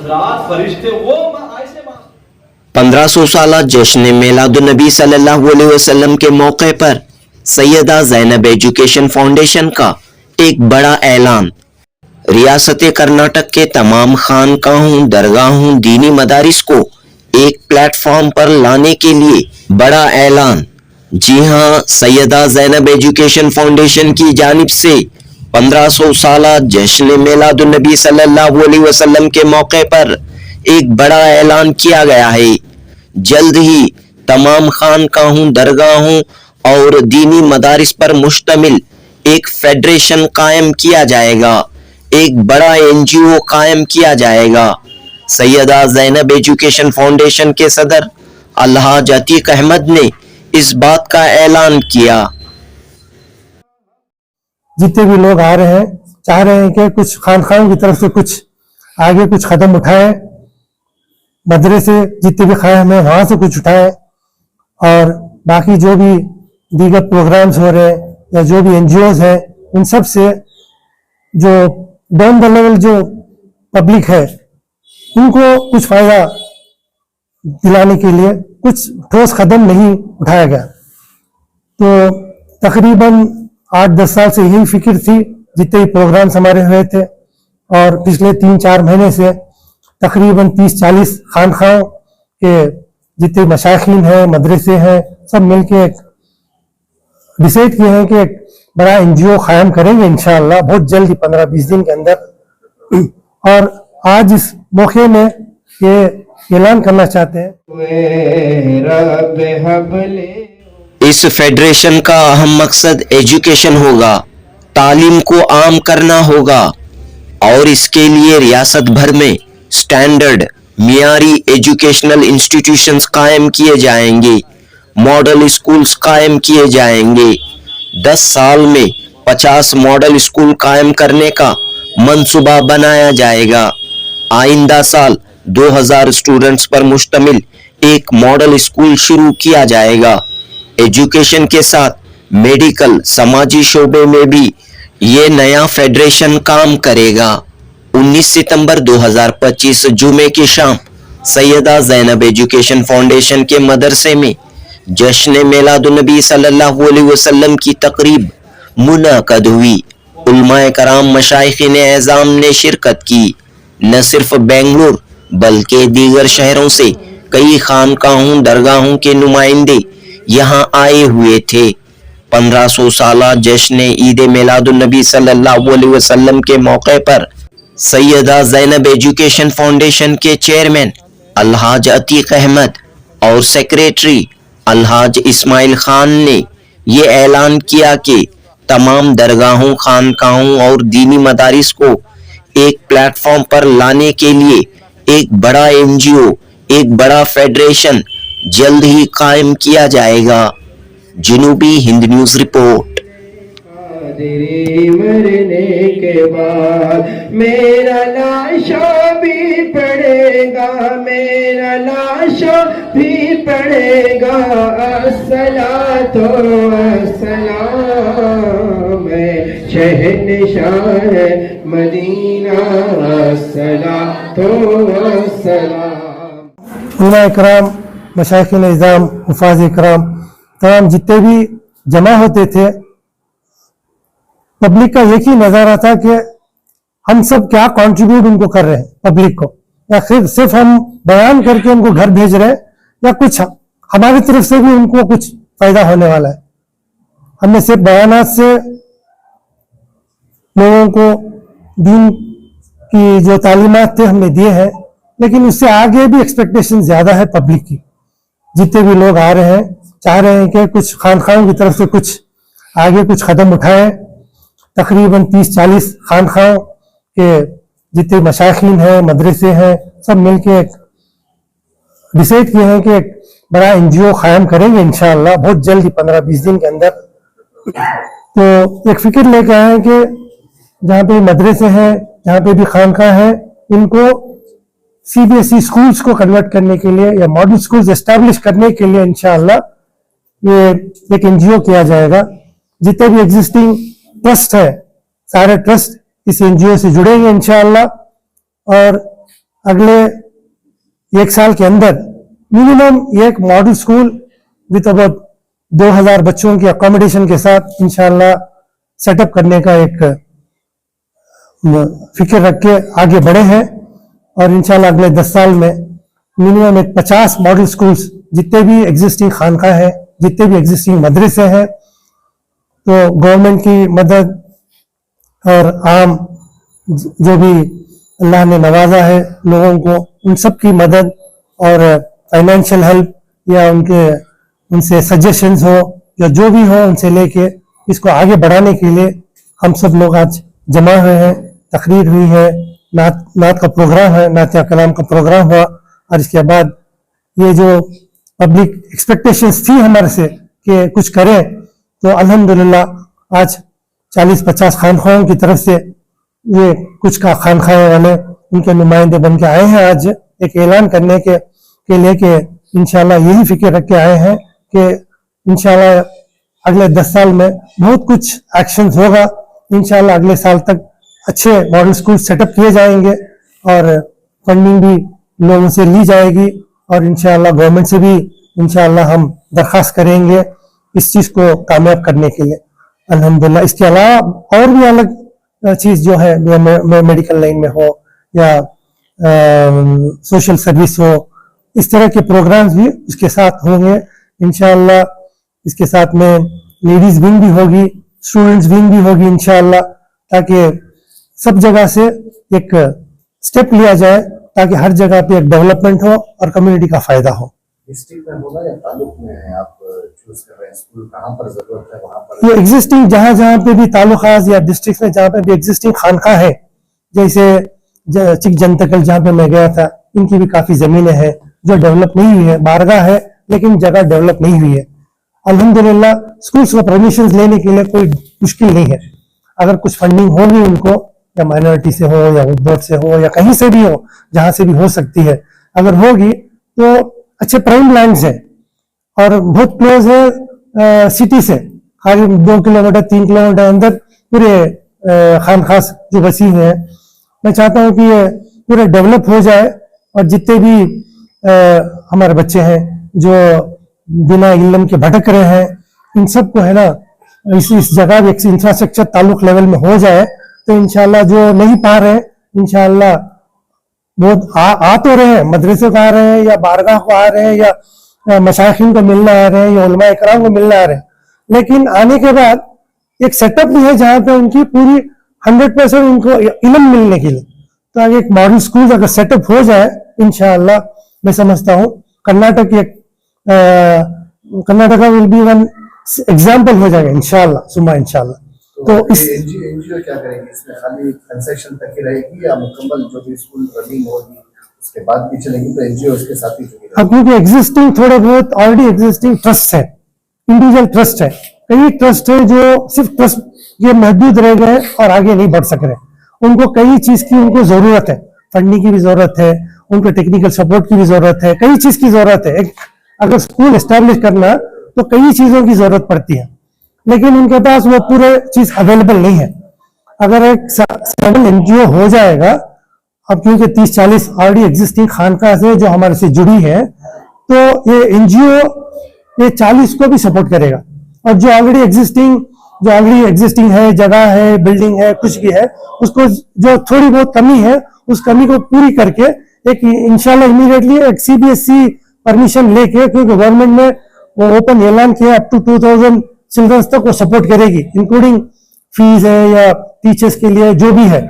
حضرات فرشتے وہ ایسے 1500 سالہ جشن میلاد النبی صلی اللہ علیہ وسلم کے موقع پر سیدہ زینب ایجوکیشن فاؤنڈیشن کا ایک بڑا اعلان۔ ریاست کرناٹک کے تمام خانقاہوں، درگاہوں، دینی مدارس کو ایک پلیٹ فارم پر لانے کے لیے بڑا اعلان۔ جی ہاں، سیدہ زینب ایجوکیشن فاؤنڈیشن کی جانب سے 1500 سالہ جشن میلاد النبی صلی اللہ علیہ وسلم کے موقع پر ایک بڑا اعلان کیا گیا ہے۔ جلد ہی تمام خانقاہوں، درگاہوں اور دینی مدارس پر مشتمل ایک فیڈریشن قائم کیا جائے گا، ایک بڑا NGO قائم کیا جائے گا۔ سیدہ زینب ایجوکیشن فاؤنڈیشن کے صدر الحاج عتیق احمد نے اس بات کا اعلان کیا۔ جتنے بھی لوگ آ رہے ہیں چاہ رہے ہیں کہ کچھ خانقاہوں کی طرف سے کچھ آگے کچھ قدم اٹھائیں، مدرسے جتنے بھی قائم ہیں وہاں سے کچھ اٹھائیں، اور باقی جو بھی دیگر پروگرامز ہو رہے ہیں یا جو بھی NGOز ہیں ان سب سے جو ڈاؤن دا لیول جو پبلک ہے ان کو کچھ فائدہ دلانے کے لیے کچھ ٹھوس قدم نہیں اٹھایا گیا۔ تو تقریباً 8-10 سال سے یہی فکر تھی، جتنے بھی پروگرامز ہمارے ہوئے تھے، اور پچھلے 3-4 مہینے سے تقریباً 30-40 خانقاہوں کے جتنے مشائخین ہیں، مدرسے ہیں، سب مل کے ایک ڈیسائیڈ کیے ہیں کہ ایک بڑا NGO قائم کریں گے انشاءاللہ بہت جلدی 15-20 دن کے اندر۔ اور آج اس موقع میں یہ اعلان کرنا چاہتے ہیں۔ اس فیڈریشن کا اہم مقصد ایجوکیشن ہوگا، تعلیم کو عام کرنا ہوگا، اور اس کے لیے ریاست بھر میں سٹینڈرڈ معیاری ایجوکیشنل انسٹیٹیوشنز قائم کیے جائیں گے، ماڈل اسکولز قائم کیے جائیں گے۔ 10 سال میں 50 ماڈل اسکول قائم کرنے کا منصوبہ بنایا جائے گا۔ آئندہ سال 2000 اسٹوڈنٹس پر مشتمل ایک ماڈل اسکول شروع کیا جائے گا۔ ایجوکیشن کے ساتھ میڈیکل، سماجی شعبے میں بھی یہ نیا فیڈریشن کام کرے گا۔ 19 ستمبر 2025 جمعے کی شام سیدہ زینب ایجوکیشن فاؤنڈیشن کے مدرسے میں جشن میلاد النبی صلی اللہ علیہ وسلم کی تقریب منعقد ہوئی۔ علماء کرام، مشائخین اعظام نے شرکت کی۔ نہ صرف بنگلور بلکہ دیگر شہروں سے کئی خانقاہوں، درگاہوں کے نمائندے یہاں آئے ہوئے تھے۔ 1500 سالہ جشن عید میلاد النبی صلی اللہ علیہ وسلم کے موقع پر سیدہ زینب ایجوکیشن فاؤنڈیشن کے چیئرمین الحاج عتیق احمد اور سیکریٹری الحاج اسماعیل خان نے یہ اعلان کیا کہ تمام درگاہوں، خانقاہوں اور دینی مدارس کو ایک پلیٹ فارم پر لانے کے لیے ایک بڑا NGO، ایک بڑا فیڈریشن جلد ہی قائم کیا جائے گا۔ جنوبی ہند نیوز رپورٹ۔ مرنے کے بعد میرا لاشا بھی پڑے گا، میرا لاشا بھی پڑے گا، الصلاۃ والسلام، شہنشاہ مدینہ، الصلاۃ والسلام۔ علماء کرام، مشائخین اعظام، حفاظ کرام، تمام جتنے بھی جمع ہوتے تھے، پبلک کا ایک ہی نظارہ تھا کہ ہم سب کیا کنٹریبیوٹ ان کو کر رہے ہیں پبلک کو، یا صرف ہم بیان کر کے ان کو گھر بھیج رہے ہیں، یا کچھ ہماری طرف سے بھی ان کو کچھ فائدہ ہونے والا ہے۔ ہم نے صرف بیانات سے لوگوں کو دین کی جو تعلیمات تھے ہم نے دیے ہیں، لیکن اس سے آگے بھی ایکسپیکٹیشن زیادہ ہے پبلک کی۔ جتنے بھی لوگ آ رہے ہیں چاہ رہے ہیں کہ کچھ خانقاہوں کی طرف سے کچھ آگے کچھ قدم اٹھائیں، تقریباً 30-40 خانقاہوں کے جتنے مشائخین ہیں، مدرسے ہیں، سب مل کے ایک ڈیسائیڈ کیے ہیں کہ ایک بڑا NGO قائم کریں گے انشاءاللہ بہت جلدی 15-20 دن کے اندر۔ تو ایک فکر لے کے آئے ہیں کہ جہاں پہ مدرسے ہیں، جہاں پہ بھی خانقاہ ہیں، ان کو CBSE اسکولز کو کنورٹ کرنے کے لیے یا ماڈل اسکولز اسٹیبلش کرنے کے لیے انشاءاللہ یہ ایک NGO کیا جائے گا۔ جتنے بھی ایگزسٹنگ ٹرسٹ ہے، سارے ٹرسٹ اس NGO سے جڑیں گے انشاءاللہ، اور अगले एक साल के अंदर मिनिमम एक मॉडल स्कूल विथ अबाउट 2000 बच्चों की अकोमोडेशन के साथ इंशाल्लाह सेटअप करने का एक फिक्र रख के आगे बढ़े हैं। और इंशाल्लाह अगले 10 साल में मिनिमम एक 50 मॉडल स्कूल्स, जितने भी एग्जिस्टिंग खानका है, जितने भी एग्जिस्टिंग मदरसे हैं, तो गवर्नमेंट की मदद और आम जो भी अल्लाह ने नवाजा है लोगों को, उन सब की मदद और फाइनेंशियल हेल्प या उनसे सजेशंस हो या जो भी हो उनसे लेके इसको आगे बढ़ाने के लिए हम सब लोग आज जमा हुए हैं। तकरीर हुई है, नात का प्रोग्राम है, नात कलाम का प्रोग्राम हुआ, और इसके बाद ये जो पब्लिक एक्सपेक्टेशंस थी हमारे से कि कुछ करें, तो अल्हम्दुलिल्लाह आज 40-50 खानखाओं की तरफ से ये कुछ का खानखाए वाले उनके नुमाइंदे बन के आए हैं आज एक ऐलान करने के लिए कि इंशाल्लाह यही फिक्र रख के आए हैं कि इंशाल्लाह अगले 10 साल में बहुत कुछ एक्शंस होगा। इंशाल्लाह अगले साल तक अच्छे मॉडल स्कूल सेटअप किए जाएंगे और फंडिंग भी लोगों से ली जाएगी, और इंशाल्लाह गवर्नमेंट से भी इंशाल्लाह हम दरख्वास्त करेंगे इस चीज को कामयाब करने के लिए। अल्हम्दुलिल्लाह इसके अलावा और भी अलग चीज जो है, मेडिकल लाइन में हो या सोशल सर्विस हो, इस तरह के प्रोग्राम्स भी उसके साथ होंगे इंशाल्लाह। इसके साथ में लेडीज विंग भी होगी, स्टूडेंट्स विंग भी होगी इंशाल्लाह, ताकि सब जगह से एक स्टेप लिया जाए ताकि हर जगह पे एक डेवलपमेंट हो और कम्युनिटी का फायदा हो। डिस्ट्रिक्ट में होगा या तालुक में है, आप चूज कर रहे हैं स्कूल कहाँ पर जरूरत है वहाँ पर? ये एग्जिस्टिंग जहाँ पे भी तालुकात या डिस्ट्रिक्ट में जहाँ पे भी एग्जिस्टिंग खानका है, जैसे चिक जनतकल जहाँ पे मैं गया था, इनकी भी काफी जमीनें हैं जो डेवलप नहीं हुई है, बारगाह है लेकिन जगह डेवलप नहीं हुई है। अल्हम्दुलिल्लाह स्कूल्स को परमिशन लेने के लिए कोई मुश्किल नहीं है, अगर कुछ फंडिंग होगी उनको, या माइनॉरिटी से हो या बोर्ड से हो या कहीं से भी हो, जहां से भी हो सकती है, अगर होगी तो अच्छे प्राइम लैंड्स है और बहुत क्लोज है सिटी से, खाली 2 किलोमीटर 3 किलोमीटर अंदर पूरे खानखास जो बसी है। मैं चाहता हूं कि ये पूरे डेवलप हो जाए और जितने भी हमारे बच्चे हैं जो बिना इल्म के भटक रहे हैं, इन सब को है ना इस जगह एक इंफ्रास्ट्रक्चर ताल्लुक लेवल में हो जाए तो इंशाल्लाह जो नहीं पा रहे हैं इंशाल्लाह बहुत आ तो रहे हैं, मदरसे को आ रहे हैं या बारगाह को आ रहे हैं या मशाइखिन को मिलने आ रहे हैं या उलमा इकराम को मिलने आ रहे हैं, लेकिन आने के बाद एक सेटअप भी है जहां पे उनकी पूरी 100% उनको इल्म मिलने के लिए। तो आगे एक मॉडल स्कूल अगर सेटअप हो जाए इंशाल्लाह, मैं समझता हूँ Karnataka will be one example हो जाएगा इंशाल्लाह सुमा इंशाल्लाह। तो इस एनजीओ क्या करेंगे इसमें? खाली कंसेशन तक ही रहेगी या मुकम्मल जो भी स्कूल रनिंग होगी उसके बाद भी चलेगी? तो एनजीओ उसके साथ ही जुड़ी रहेगी। अब क्योंकि एग्जिस्टिंग थोड़े बहुत ऑलरेडी एग्जिस्टिंग ट्रस्ट है, इंडिविजुअल ट्रस्ट है, कई ट्रस्ट है जो सिर्फ ट्रस्ट ये महदूद रह गए और आगे नहीं बढ़ सक रहे। उनको कई चीज की उनको जरूरत है, फंडिंग की भी जरूरत है, उनको टेक्निकल सपोर्ट की भी जरूरत है, कई चीज की जरूरत है। एक अगर स्कूल एस्टेब्लिश करना तो कई चीजों की जरूरत पड़ती है, लेकिन उनके पास वो पूरे चीज अवेलेबल नहीं है। अगर एक स्टेबल एनजीओ हो जाएगा, अब क्योंकि 30-40 ऑलरेडी एग्जिस्टिंग खानका से जो हमारे से जुड़ी है, तो ये एनजीओ ये 40 को भी सपोर्ट करेगा, और जो ऑलरेडी एग्जिस्टिंग है, जगह है, बिल्डिंग है, कुछ भी है, उसको जो थोड़ी बहुत कमी है उस कमी को पूरी करके एक इंशाल्लाह इमीडिएटली एक सीबीएसई परमिशन लेके, क्योंकि गवर्नमेंट ने वो ओपन ऐलान किया अप टू 2000 चिल्ड्रंस तक वो सपोर्ट करेगी, इंक्लूडिंग फीस है या टीचर्स के लिए जो भी है।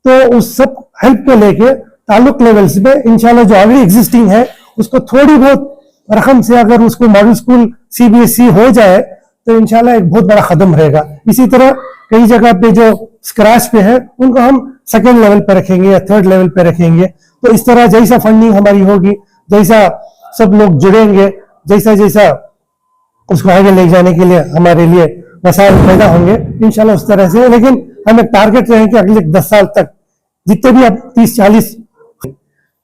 तो उस सब हेल्प को लेके ताल्लुक लेवल्स पे इंशाल्लाह जो ऑलरेडी एग्जिस्टिंग है उसको थोड़ी बहुत रकम से अगर उसको मॉडल स्कूल सीबीएसई हो जाए तो इंशाल्लाह एक बहुत बड़ा कदम रहेगा। इसी तरह कई जगह पे जो स्क्रैच पे है उनको हम सेकेंड लेवल पे रखेंगे या थर्ड लेवल पे रखेंगे। तो इस तरह जैसा फंडिंग हमारी होगी, जैसा सब लोग जुड़ेंगे, जैसा जैसा उसको आगे ले जाने के लिए हमारे लिए वसाइल पैदा होंगे इंशाल्लाह उस तरह से। लेकिन हमें टारगेट रहे कि अगले 10 साल तक जितने भी अब 30-40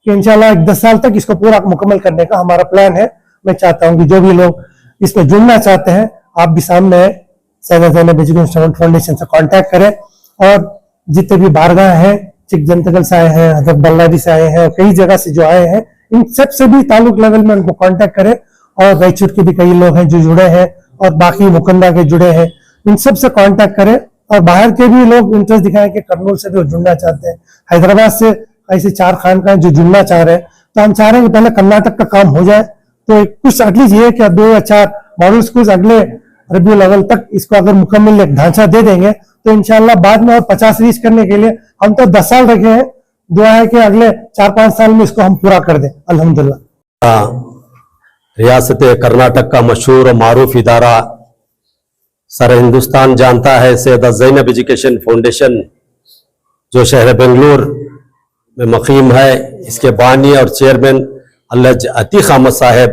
इंशाल्लाह 10 साल तक इसको पूरा मुकम्मल करने का हमारा प्लान है। मैं चाहता हूं कि जो भी लोग इसमें जुड़ना चाहते हैं, आप भी सामने सैयदा ज़ैनब एजुकेशन फाउंडेशन से कांटेक्ट करें, और जितने भी बारगाह हैं चिक जंतकल से आए हैं, हजरत बल्लारी से आए हैं, कई जगह से जो आए हैं, इन सब से भी ताल्लुक लेवल में उनको कांटेक्ट करें। और रायचूर के भी कई लोग हैं जो जुड़े हैं और बाकी मुकंदा के जुड़े हैं, इन सब से कांटेक्ट करें। और बाहर के भी लोग इंटरेस्ट दिखाएं कि कर्नूल से भी जुड़ना चाहते हैं, हैदराबाद से ऐसे 4 खानका जो जुड़ना चाह रहे हैं। तो हम चाह रहे हैं कि पहले कर्नाटक का काम हो जाए, तो कुछ एटलीस्ट ये कि 2 या 4 मॉडल स्कूल अगले रबीउल अव्वल तक इसको अगर मुकम्मल एक ढांचा दे देंगे तो इंशाल्लाह बाद में और 50 रीच करने के लिए हम तो 10 साल रखे हैं। दुआ है कि अगले 4-5 साल में इसको हम पूरा कर दें अल्हम्दुलिल्लाह। रियासत कर्नाटक का मशहूर और मारूफ इदारा सारा हिंदुस्तान जानता है, सैयदा ज़ैनब एजुकेशन फाउंडेशन, जो शहर बेंगलुरु में मकीम है। इसके बानी और चेयरमैन अल्लाज अतीक अहमद साहब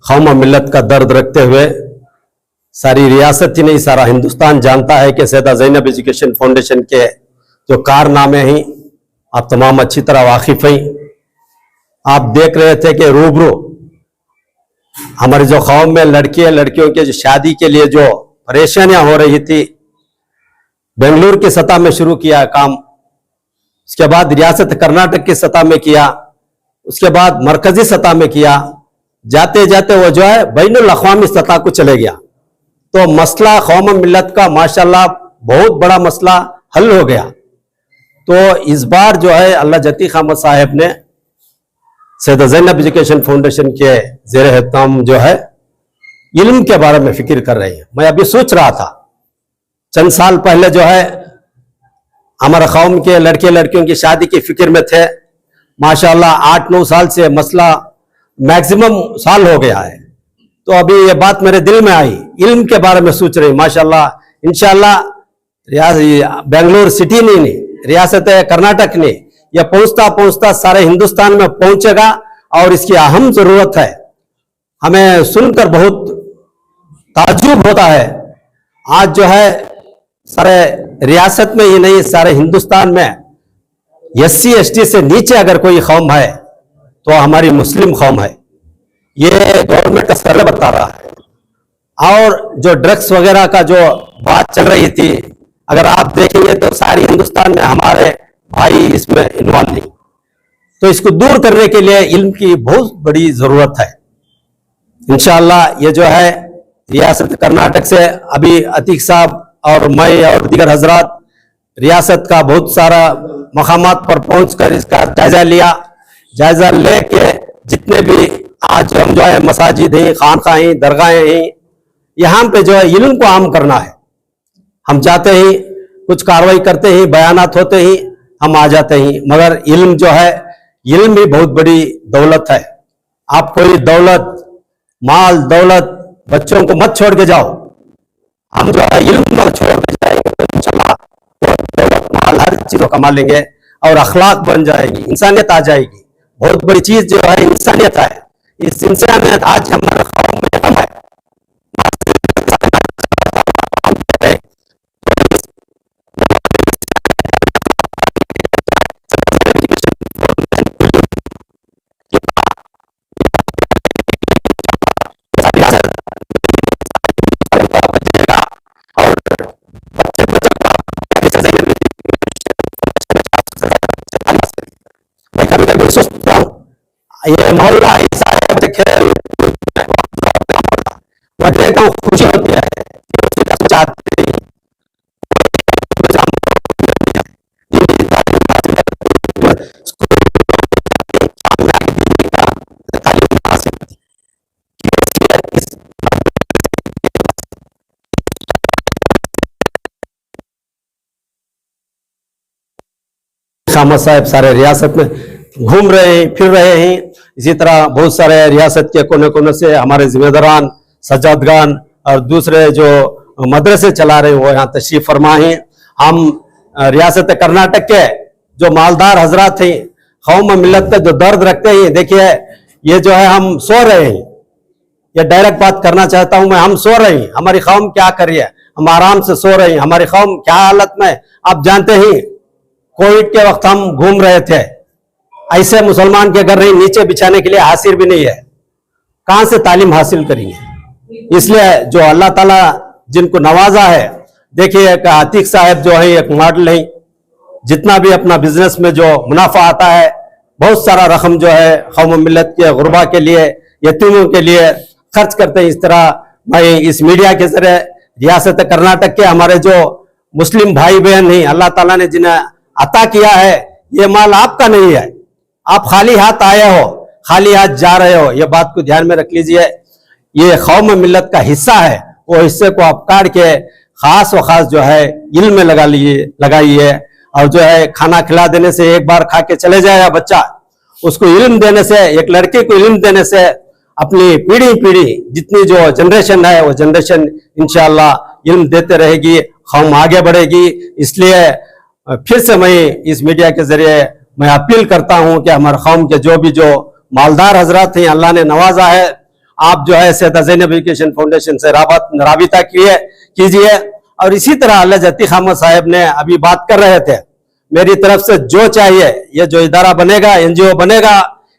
कौम और मिल्लत का दर्द रखते हुए सारी रियासत ही नहीं सारा हिंदुस्तान जानता है कि सैयदा ज़ैनब एजुकेशन फाउंडेशन के जो कारनामे हैं आप तमाम अच्छी तरह वाकिफ हैं। आप देख रहे थे कि रूबरू हमारे जो कौम में लड़कियों के जो शादी के लिए जो परेशानियां हो रही थी, बेंगलुरु की सतह में शुरू किया काम, उसके बाद रियासत कर्नाटक की सतह में किया, उसके बाद मरकजी सतह में किया, जाते जाते वो जो है बैनुल अक़वामी सतह को चले गया। तो मसला कौम मिल्लत का माशाल्लाह बहुत बड़ा मसला हल हो गया। तो इस बार जो है अल्लाह अतीक अहमद साहब ने सैयदा ज़ैनब एजुकेशन फाउंडेशन के ज़ेर एहतमाम जो है इल्म के बारे में फिक्र कर रही है। मैं अभी सोच रहा था, चंद साल पहले जो है हमारा कौम के लड़कियों की शादी की फिक्र में थे, माशाल्लाह 8-9 साल से मसला मैक्सिमम साल हो गया है। तो अभी ये बात मेरे दिल में आई, इल्म के बारे में सोच रही, माशाल्लाह इंशाल्लाह बेंगलुरु सिटी नहीं रियासत कर्नाटक ने यह पहुंचता पहुंचता सारे हिंदुस्तान में पहुंचेगा और इसकी अहम जरूरत है। हमें सुनकर बहुत ताज्जुब होता है, आज जो है सारे रियासत में ही नहीं सारे हिंदुस्तान में SC ST से नीचे अगर कोई कौम है तो हमारी मुस्लिम कौम है। ये गवर्नमेंट का सर्वे बता रहा है। और जो ड्रग्स वगैरह का जो बात चल रही थी, अगर आप देखेंगे तो सारी हिंदुस्तान में हमारे भाई इसमें इन्वॉल्व नहीं। तो इसको दूर करने के लिए इल्म की बहुत बड़ी जरूरत है। इंशाअल्लाह ये जो है रियासत कर्नाटक से अभी अतीक साहब और मैं और दीगर हजरात रियासत का बहुत सारा मकामात पर पहुंचकर इसका जायजा लिया। जायजा लेके जितने भी आज हम जो है मसाजिद हैं, खानकाहें, दरगाहें हैं, यहाँ पे जो है इल्म को आम करना है। हम जाते ही कुछ कार्रवाई करते ही, बयानात होते ही हम आ जाते ही, मगर इल्म जो है इल्म भी बहुत बड़ी दौलत है। आप कोई दौलत, माल, दौलत बच्चों को मत छोड़ के जाओ। हम जो है इल्म मत छोड़ के जाएंगे तो इंशाल्लाह दौलत, माल हर चीजों कमा लेंगे और अखलाक बन जाएगी, इंसानियत आ जाएगी। बहुत बड़ी चीज जो है इंसानियत है। इस इंसानियत आज हमारे कौम में कम है। ये मोहल्ला ऐसा है देखे तो खुशी होती है चाहते हैं। अहमद साहब सारे रियासत में घूम रहे हैं, फिर रहे हैं। इसी तरह बहुत सारे रियासत के कोने कोने से हमारे जिम्मेदारान, सज्जादगान और दूसरे जो मदरसे चला रहे हैं वो यहाँ तशरीफ फरमा हैं। हम रियासत कर्नाटक के जो मालदार हजरात हैं, कौम मिल्लत का जो दर्द रखते हैं, देखिए ये जो है हम सो रहे हैं, ये डायरेक्ट बात करना चाहता हूं मैं, हम सो रहे हैं। हमारी कौम क्या कर रही है, हम आराम से सो रहे हैं। हमारी कौम क्या हालत में, आप जानते हैं कोविड के वक्त हम घूम रहे थे, ऐसे मुसलमान के घर नहीं, नीचे बिछाने के लिए हासिल भी नहीं है, कहां से तालीम हासिल करेंगे। इसलिए जो अल्लाह ताला जिनको नवाजा है, देखिए एक अतीक साहब जो है एक मॉडल है, जितना भी अपना बिजनेस में जो मुनाफा आता है, बहुत सारा रकम जो है कौम मिल्लत के गुरबा के लिए, यतीमों के लिए खर्च करते हैं। इस तरह मैं इस मीडिया के जरिए रियासत कर्नाटक के हमारे जो मुस्लिम भाई बहन हैं, अल्लाह ताला ने जिन्हें अता किया है, ये माल आपका नहीं है, आप खाली हाथ आए हो, खाली हाथ जा रहे हो, ये बात को ध्यान में रख लीजिए। ये कौम मिल्लत का हिस्सा है, वो हिस्से को आप काट के खास व खास जो है इल्म में लगाइए। और जो है खाना खिला देने से, एक बार खा के चले जाएगा बच्चा, उसको इल्म देने से, एक लड़के को इल्म देने से अपनी पीढ़ी जितनी जो जनरेशन है वो जनरेशन इंशाअल्लाह इल्म देते रहेगी, कौम आगे बढ़ेगी। इसलिए फिर से मैं इस मीडिया के जरिए मैं अपील करता हूं कि हमारे कौम के जो भी जो मालदार हजरात हैं, अल्लाह ने नवाजा है, आप जो है सैयदा ज़ैनब एजुकेशन फाउंडेशन से राबिता कीजिए। और इसी तरह अल्लाह अतीक अहमद साहब ने अभी बात कर रहे थे, मेरी तरफ से जो चाहिए, ये जो इदारा बनेगा, एनजीओ बनेगा,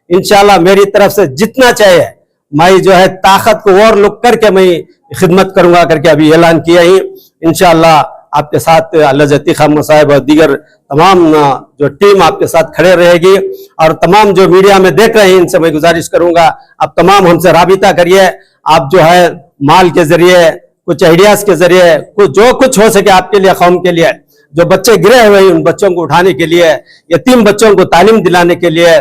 इंशाल्लाह मेरी तरफ से जितना चाहिए मैं जो है ताकत को और लुक करके मैं खिदमत करूंगा करके अभी ऐलान किया ही। इंशाल्लाह आपके साथ अल्लाह अतीक अहमद साहब और दीगर तमाम जो टीम आपके साथ खड़े रहेगी। और तमाम जो मीडिया में देख रहे हैं, इनसे मैं गुजारिश करूंगा, आप तमाम हमसे राबिता करिए। आप जो है माल के जरिए, कुछ आइडियाज के जरिए, जो कुछ हो सके आपके लिए, कौम के लिए, जो बच्चे गिरे हुए हैं उन बच्चों को उठाने के लिए, यतीम बच्चों को तालीम दिलाने के लिए,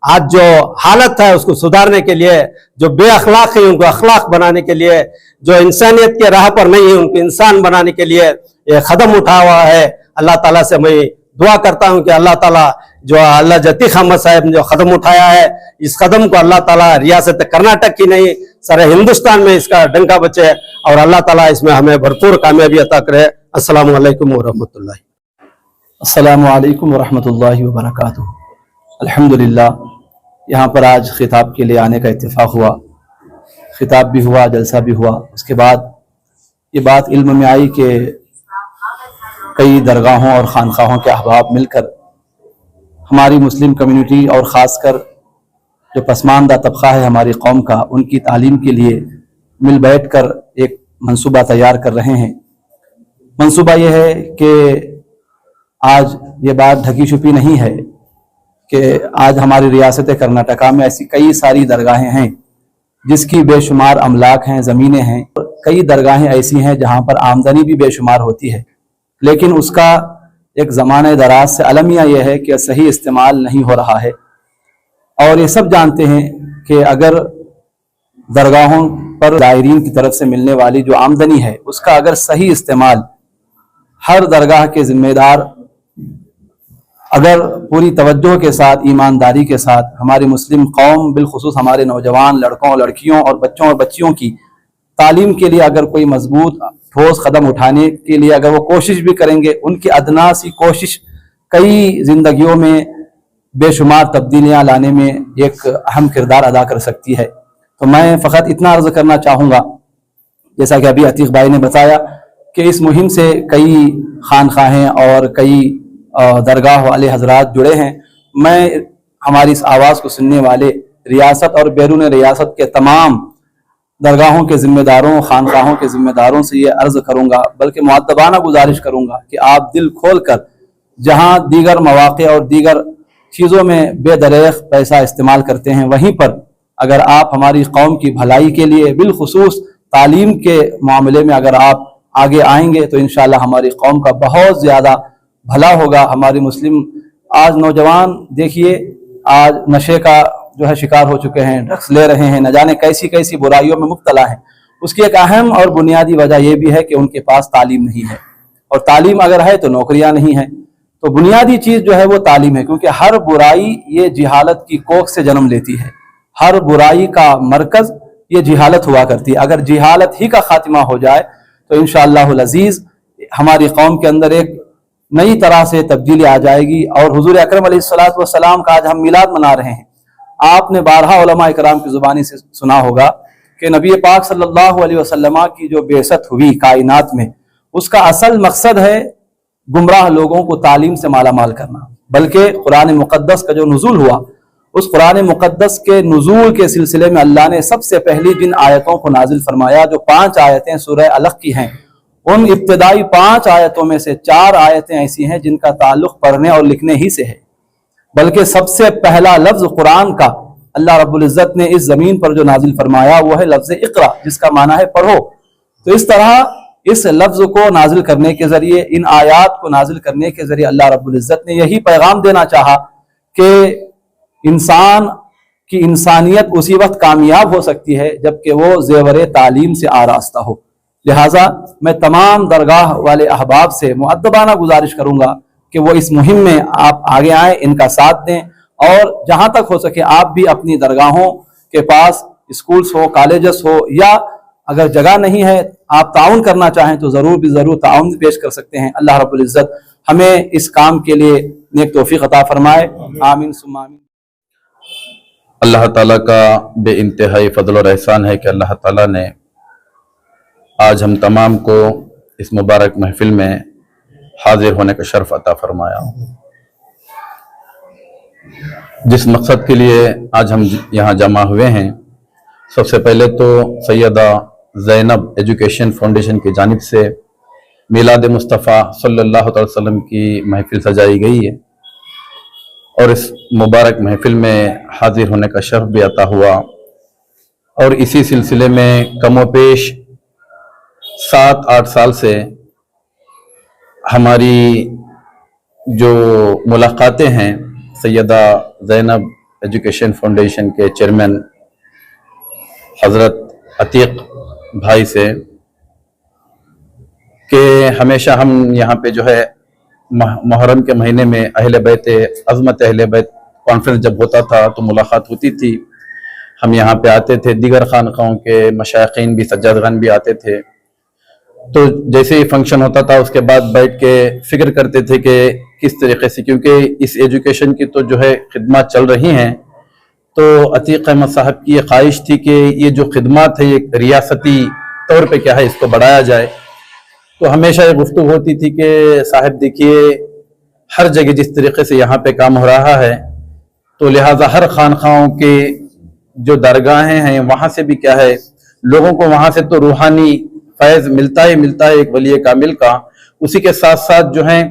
आज जो हालत है उसको सुधारने के लिए, जो बेअखलाक है उनको अखलाक बनाने के लिए, जो इंसानियत के राह पर नहीं है उनको इंसान बनाने के लिए ये कदम उठा हुआ है। अल्लाह ताला से मैं दुआ करता हूं कि अल्लाह ताला जो अल्लाह अतीक अहमद साहब ने जो कदम उठाया है, इस कदम को अल्लाह ताला रियासत कर्नाटक की नहीं सारे हिंदुस्तान में इसका डंका बचे और अल्लाह ताला इसमें हमें भरपूर कामयाबी अता करे। अस्सलामु अलैकुम व रहमतुल्लाह। अस्सलामु अलैकुम व रहमतुल्लाहि व बरकातुहू। अल्हम्दुलिल्लाह, यहाँ पर आज खिताब के लिए आने का इत्तेफाक हुआ, खिताब भी हुआ, जलसा भी हुआ। उसके बाद ये बात इल्म में आई कि कई दरगाहों और खानकाहों के अहबाब मिलकर हमारी मुस्लिम कम्युनिटी और ख़ासकर जो पसमानदा तबका है हमारी कौम का, उनकी तालीम के लिए मिल बैठ कर एक मंसूबा तैयार कर रहे हैं। मंसूबा ये है कि आज ये बात ढकी छुपी नहीं है कि आज हमारी रियासत कर्नाटका में ऐसी कई सारी दरगाहें हैं जिसकी बेशुमार अमलाक हैं, ज़मीनें हैं। कई दरगाहें ऐसी हैं जहाँ पर आमदनी भी बेशुमार होती है, लेकिन उसका एक ज़माने दराज से अलमिया यह है कि सही इस्तेमाल नहीं हो रहा है। और ये सब जानते हैं कि अगर दरगाहों पर ज़ायरीन की तरफ से मिलने वाली जो आमदनी है उसका अगर सही इस्तेमाल हर दरगाह के ज़िम्मेदार अगर पूरी तवज्जो के साथ, ईमानदारी के साथ हमारी मुस्लिम कौम, बिलखुसूस हमारे नौजवान लड़कों लड़कियों और बच्चों और बच्चियों की तालीम के लिए अगर कोई मजबूत ठोस कदम उठाने के लिए अगर वो कोशिश भी करेंगे, उनकी अदना सी कोशिश कई जिंदगियों में बेशुमार तब्दीलियां लाने में एक अहम किरदार अदा कर सकती है। तो मैं फ़कत इतना अर्ज़ करना चाहूँगा, जैसा कि अभी अतीक भाई ने बताया कि इस मुहिम से कई खानखाहें और कई दरगाह वाले हजरात जुड़े हैं। मैं हमारी इस आवाज़ को सुनने वाले रियासत और बैरून रियासत के तमाम दरगाहों के ज़िम्मेदारों, खानकाहों के ज़िम्मेदारों से ये अर्ज़ करूँगा, बल्कि मुअद्दबाना गुजारिश करूँगा कि आप दिल खोल कर जहाँ दीगर मौक़े और दीगर चीज़ों में बेदरेख पैसा इस्तेमाल करते हैं, वहीं पर अगर आप हमारी कौम की भलाई के लिए बिलखुसूस तालीम के मामले में अगर आप आगे आएंगे तो इंशाअल्लाह हमारी कौम का बहुत ज़्यादा भला होगा। हमारी मुस्लिम आज नौजवान देखिए, आज नशे का जो है शिकार हो चुके हैं, ड्रग्स ले रहे हैं, न जाने कैसी कैसी बुराइयों में मुब्तला हैं। उसकी एक अहम और बुनियादी वजह यह भी है कि उनके पास तालीम नहीं है, और तालीम अगर है तो नौकरियां नहीं है। तो बुनियादी चीज़ जो है वो तालीम है, क्योंकि हर बुराई ये जिहालत की कोख से जन्म लेती है। हर बुराई का मरकज़ ये जिहालत हुआ करती है। अगर जिहालत ही का खात्मा हो जाए तो इंशाअल्लाहुल अज़ीज़ हमारी कौम के अंदर एक नई तरह से तब्दीली आ जाएगी। और हुजूर अकरम अलैहिस्सलातु वस्सलाम का आज हम मिलाद मना रहे हैं। आपने बारहा उलमा इकराम की ज़ुबानी से सुना होगा कि नबी पाक सल्लल्लाहु अलैहि वसल्लम की जो बेइज्जत हुई कायनात में, उसका असल मकसद है गुमराह लोगों को तालीम से माला माल करना। बल्कि कुरान मुक़द्दस का जो नुज़ूल हुआ, उस कुरान मुक़द्दस के नुज़ूल के सिलसिले में अल्लाह ने सबसे पहली जिन आयतों को नाजिल फरमाया, जो 5 आयतें सूरह अलक़ की हैं, उन इब्तदाई 5 आयतों में से 4 आयतें ऐसी हैं जिनका ताल्लुक पढ़ने और लिखने ही से है, बल्कि सबसे पहला लफ्ज कुरान का अल्लाह रब्बुल इज़्ज़त ने इस जमीन पर जो नाजिल फरमाया वो है लफ्ज इक़रा, जिसका माना है पढ़ो। तो इस तरह इस लफ्ज को नाजिल करने के जरिए, इन आयात को नाजिल करने के जरिए अल्लाह रब्बुल इज़्ज़त ने यही पैगाम देना चाहा कि इंसान की इंसानियत उसी वक्त कामयाब हो सकती है जबकि वो ज़ेवर तालीम से आरास्ता हो। लिहाजा मैं तमाम दरगाह वाले अहबाब से मुअद्दबाना गुजारिश करूंगा कि वो इस मुहिम में आप आगे आएँ, इनका साथ दें, और जहां तक हो सके आप भी अपनी दरगाहों के पास स्कूल्स हो, कॉलेजेस हो, या अगर जगह नहीं है आप ताउन करना चाहें तो ज़रूर ताउन पेश कर सकते हैं। अल्लाह रब्बुल इज़्ज़त हमें इस काम के लिए नेक तौफीक अता फरमाए। आमीन सुम्मा आमीन। अल्लाह ताला का बे इंतहाई फ़ज़ल और एहसान है कि अल्लाह ताला ने आज हम तमाम को इस मुबारक महफिल में हाजिर होने का शर्फ अता फरमाया। जिस मकसद के लिए आज हम यहाँ जमा हुए हैं, सबसे पहले तो सैयदा ज़ैनब एजुकेशन फाउंडेशन की जानिब से मिलाद मुस्तफ़ा सल्लल्लाहु अलैहि वसल्लम की महफिल सजाई गई है और इस मुबारक महफिल में हाजिर होने का शर्फ भी अता हुआ। और इसी सिलसिले में कमो पेश 7-8 साल से हमारी जो मुलाकातें हैं सैयदा ज़ैनब एजुकेशन फाउंडेशन के चेयरमैन हज़रत अतीक भाई से, कि हमेशा हम यहाँ पे जो है मुहर्रम के महीने में अहले बैत अज़मत अहले बैत कॉन्फ्रेंस जब होता था तो मुलाकात होती थी। हम यहाँ पे आते थे, दीगर खानकाओं के मशाइखीन भी, सज्जादगान भी आते थे। तो जैसे ही फंक्शन होता था उसके बाद बैठ के फिक्र करते थे कि किस तरीके से, क्योंकि इस एजुकेशन की तो जो है खिदमत चल रही हैं, तो अतीक अहमद साहब की ये ख्वाहिश थी कि ये जो खिदमत है ये रियासती तौर पे क्या है इसको बढ़ाया जाए। तो हमेशा ये गुफ्तगू होती थी कि साहब देखिए हर जगह जिस तरीके से यहाँ पे काम हो रहा है तो लिहाजा हर खानखाओं के जो दरगाहें हैं वहाँ से भी क्या है लोगों को वहाँ से तो रूहानी फैज़ मिलता ही मिलता है एक वली कामिल का, उसी के साथ साथ जो है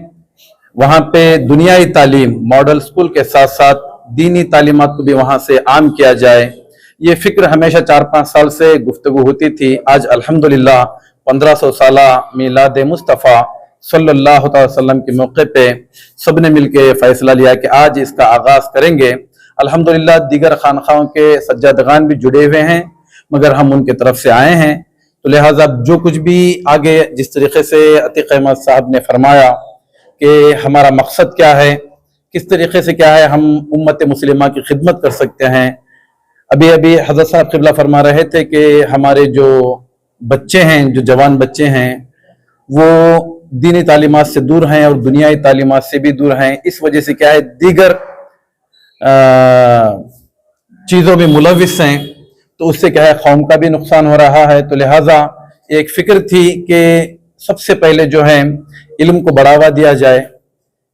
वहाँ पे दुनियाई तालीम मॉडल स्कूल के साथ साथ दीनी तालीमात को भी वहाँ से आम किया जाए। ये फिक्र हमेशा 4-5 साल से गुफ्तगू होती थी। आज अल्हम्दुलिल्लाह 1500 साला मिलाद मुस्तफ़ा सल्लल्लाहु अलैहि वसल्लम के मौके पे सबने मिलके फैसला लिया कि आज इसका आगाज करेंगे। अल्हम्दुलिल्लाह दीगर खानखाओं के सज्जादगान भी जुड़े हुए हैं, मगर हम उनके तरफ से आए हैं। तो लिहाजा जो कुछ भी आगे जिस तरीके से अतीक अहमद साहब ने फरमाया कि हमारा मकसद क्या है, किस तरीके से क्या है हम उम्मत मुस्लिमा की खिदमत कर सकते हैं। अभी अभी हज़रत साहब क़िबला फरमा रहे थे कि हमारे जो बच्चे हैं, जो जवान बच्चे हैं, वो दीनी तालीमात से दूर हैं और दुनियाई तालीमात से भी दूर हैं। इस वजह से क्या है दीगर चीज़ों में मुलविस हैं, तो उससे क्या है कौम का भी नुकसान हो रहा है। तो लिहाजा एक फ़िक्र थी कि सबसे पहले जो है इल्म को बढ़ावा दिया जाए,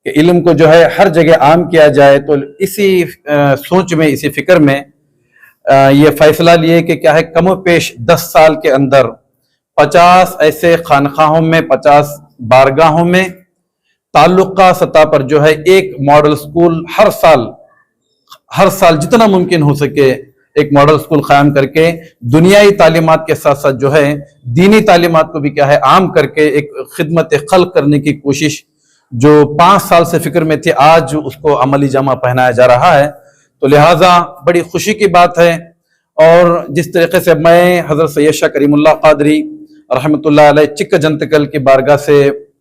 कि इल्म को जो है हर जगह आम किया जाए। तो इसी सोच में, इसी फिक्र में ये फैसला लिए कि क्या है कमो पेश 10 साल के अंदर 50 ऐसे खानखाहों में, 50 बारगाहों में ताल्लुका सतह पर जो है एक मॉडल स्कूल हर साल जितना मुमकिन हो सके एक मॉडल स्कूल कायम करके दुनियाई तालीमात के साथ साथ जो है दीनी तालीमात को भी क्या है आम करके एक खिदमत खल्क करने की कोशिश जो 5 साल से फिक्र में थी, आज उसको अमली जामा पहनाया जा रहा है। तो लिहाजा बड़ी खुशी की बात है। और जिस तरीके से मैं हज़रत सैयद शाह करीमुल्लाह क़ादरी रहमतुल्लाह अलैह चिक्क जंतकल की बारगाह से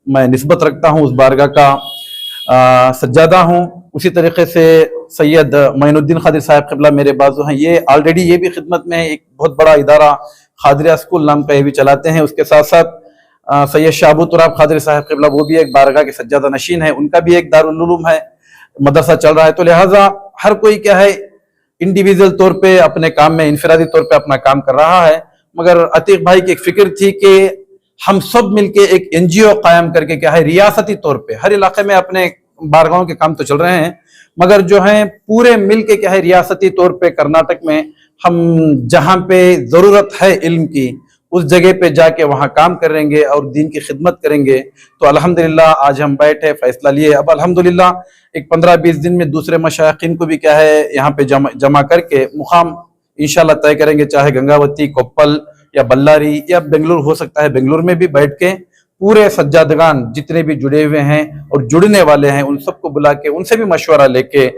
मैं निस्बत रखता हूँ, उस बारगाह का सज्जादा हूँ। उसी तरीके से सैयद मोइनुद्दीन क़ादरी साहब क़िबला मेरे बाजू हैं, ये ऑलरेडी ये भी खिदमत में है, एक बहुत बड़ा इदारा क़ादरिया स्कूल नाम का ये भी चलाते हैं। उसके साथ साथ सैयद शाह अबू तुराब क़ादरी साहब क़िबला वो भी एक बारगाह के सज्जादा नशीन है, उनका भी एक दारुल उलूम है, मदरसा चल रहा है। तो लिहाजा हर कोई क्या है इंडिविजुअल तौर पे अपने काम में इनफरादी तौर पे अपना काम कर रहा है, मगर अतीक भाई की एक फिक्र थी कि हम सब मिलके एक NGO कायम करके क्या है रियासती तौर पे हर इलाके में अपने बारगाहों के काम तो चल रहे हैं, मगर जो है पूरे मिलके क्या है रियासती तौर पे कर्नाटक में हम जहाँ पे ज़रूरत है इल्म की اس جگہ پہ جا کے وہاں کام کریں گے اور دین کی خدمت کریں گے. تو الحمدللہ آج ہم بیٹھے فیصلہ لیے. اب الحمدللہ ایک 15-20 دن میں دوسرے مشائقین کو بھی کیا ہے یہاں پہ جمع کر کے مقام انشاءاللہ طے کریں گے, چاہے گنگاوتی, کوپل یا بلاری یا بنگلور ہو سکتا ہے. بنگلور میں بھی بیٹھ کے پورے سجادگان جتنے بھی جڑے ہوئے ہیں اور جڑنے والے ہیں ان سب کو بلا کے ان سے بھی مشورہ لے کے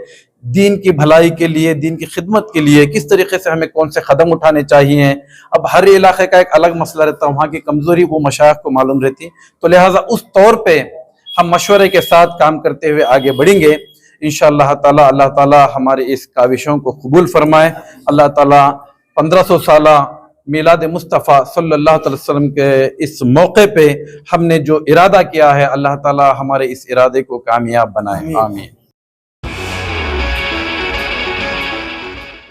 دین کی بھلائی کے لیے, دین کی خدمت کے لیے کس طریقے سے ہمیں کون سے قدم اٹھانے چاہیے. اب ہر علاقے کا ایک الگ مسئلہ رہتا ہے, وہاں کی کمزوری وہ مشائخ کو معلوم رہتی, تو لہٰذا اس طور پہ ہم مشورے کے ساتھ کام کرتے ہوئے آگے بڑھیں گے انشاءاللہ تعالی. اللہ تعالی ہمارے اس کاوشوں کو قبول فرمائے. اللہ تعالی 1500 سالہ میلاد مصطفیٰ صلی اللہ علیہ وسلم کے اس موقع پہ ہم نے جو ارادہ کیا ہے اللہ تعالی ہمارے اس ارادے کو کامیاب بنائے. آمین.